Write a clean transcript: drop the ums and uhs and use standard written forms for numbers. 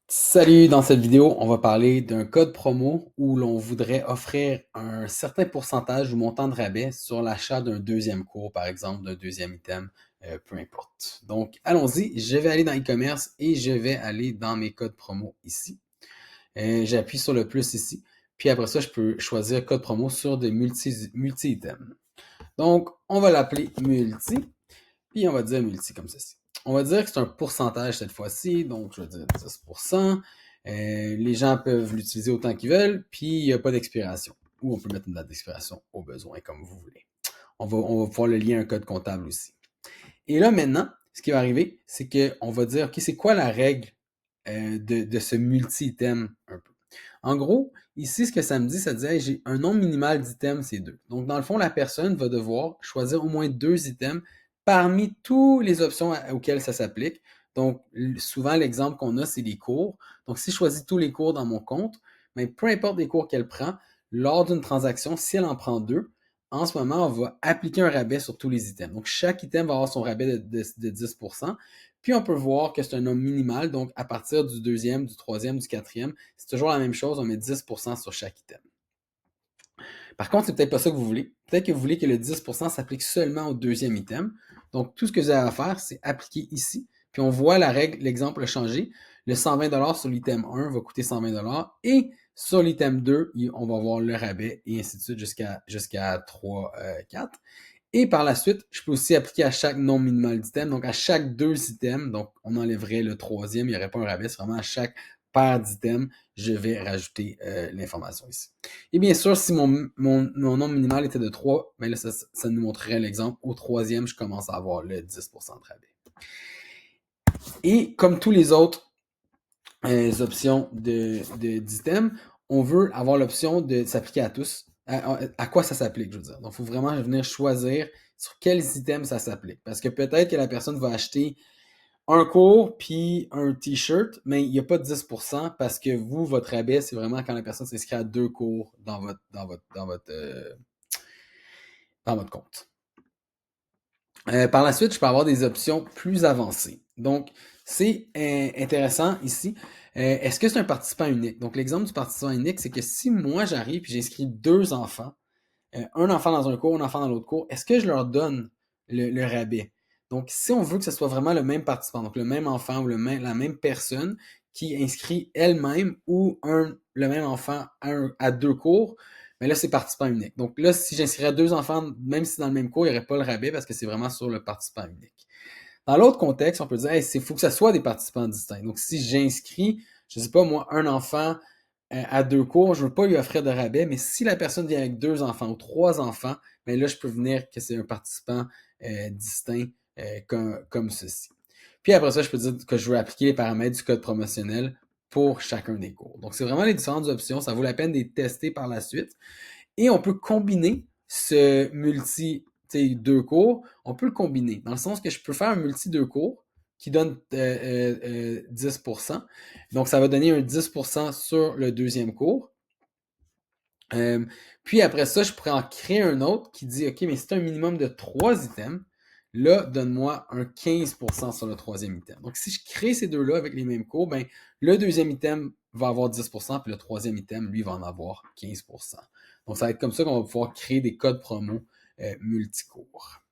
Salut, dans cette vidéo, on va parler d'un code promo où l'on voudrait offrir un certain pourcentage ou montant de rabais sur l'achat d'un deuxième cours, par exemple, d'un deuxième item, peu importe. Donc, allons-y, je vais aller dans e-commerce et je vais aller dans mes codes promo ici. J'appuie sur le plus ici, puis après ça, je peux choisir code promo sur des multi-items. Donc, on va l'appeler multi, puis on va dire multi comme ceci. On va dire que c'est un pourcentage cette fois-ci, donc je vais dire 10%. Les gens peuvent l'utiliser autant qu'ils veulent, puis il n'y a pas d'expiration. Ou on peut mettre une date d'expiration au besoin, comme vous voulez. On va pouvoir le lier à un code comptable aussi. Et là, maintenant, ce qui va arriver, c'est qu'on va dire, OK, c'est quoi la règle de ce multi-item un peu? En gros, ici, ce que ça me dit, ça dit, hey, j'ai un nombre minimal d'items, c'est 2. Donc, dans le fond, la personne va devoir choisir au moins 2 items parmi toutes les options auxquelles ça s'applique. Donc, souvent, l'exemple qu'on a, c'est les cours. Donc, si je choisis tous les cours dans mon compte, mais peu importe les cours qu'elle prend, lors d'une transaction, si elle en prend 2, en ce moment, on va appliquer un rabais sur tous les items. Donc, chaque item va avoir son rabais de 10%. Puis, on peut voir que c'est un nombre minimal. Donc, à partir du deuxième, du troisième, du quatrième, c'est toujours la même chose. On met 10% sur chaque item. Par contre, c'est peut-être pas ça que vous voulez. Peut-être que vous voulez que le 10% s'applique seulement au deuxième item. Donc, tout ce que vous avez à faire, c'est appliquer ici. Puis, on voit la règle, l'exemple a changé. Le 120$ sur l'item 1 va coûter 120$. Et sur l'item 2, on va voir le rabais et ainsi de suite jusqu'à 3, 4. Et par la suite, je peux aussi appliquer à chaque nombre minimal d'items. Donc, à chaque 2 items, donc on enlèverait le troisième, il n'y aurait pas un rabais. C'est vraiment à chaque paire d'items, je vais rajouter l'information ici. Et bien sûr, si mon nombre minimal était de 3, ben là, ça nous montrerait l'exemple. Au troisième, je commence à avoir le 10% de rabais. Et comme tous les autres options d'items, on veut avoir l'option de s'appliquer à tous. À quoi ça s'applique, je veux dire. Donc, il faut vraiment venir choisir sur quels items ça s'applique. Parce que peut-être que la personne va acheter un cours puis un t-shirt, mais il n'y a pas de 10% parce que vous, votre rabais, c'est vraiment quand la personne s'inscrit à 2 cours dans votre compte. Par la suite, je peux avoir des options plus avancées. Donc, c'est intéressant ici. Est-ce que c'est un participant unique? Donc, l'exemple du participant unique, c'est que si moi j'arrive et j'inscris 2 enfants, un enfant dans un cours, un enfant dans l'autre cours, est-ce que je leur donne le rabais? Donc, si on veut que ce soit vraiment le même participant, donc le même enfant ou la même personne qui inscrit elle-même ou le même enfant à 2 cours, mais là, c'est participant unique. Donc là, si j'inscrirais 2 enfants, même si dans le même cours, il n'y aurait pas le rabais parce que c'est vraiment sur le participant unique. Dans l'autre contexte, on peut dire, il faut que ça soit des participants distincts. Donc, si j'inscris, je ne sais pas moi, un enfant à 2 cours, je ne veux pas lui offrir de rabais, mais si la personne vient avec 2 enfants ou 3 enfants, bien là, je peux venir que c'est un participant distinct comme ceci. Puis après ça, je peux dire que je veux appliquer les paramètres du code promotionnel pour chacun des cours. Donc, c'est vraiment les différentes options. Ça vaut la peine de les tester par la suite. Et on peut combiner ce multi 2 cours, on peut le combiner dans le sens que je peux faire un multi 2 cours qui donne 10%. Donc, ça va donner un 10% sur le deuxième cours. Puis après ça, je pourrais en créer un autre qui dit, OK, mais c'est un minimum de 3 items. Là, donne-moi un 15% sur le troisième item. Donc, si je crée ces deux-là avec les mêmes cours, ben, le deuxième item va avoir 10%, puis le troisième item, lui, va en avoir 15%. Donc, ça va être comme ça qu'on va pouvoir créer des codes promo multicours.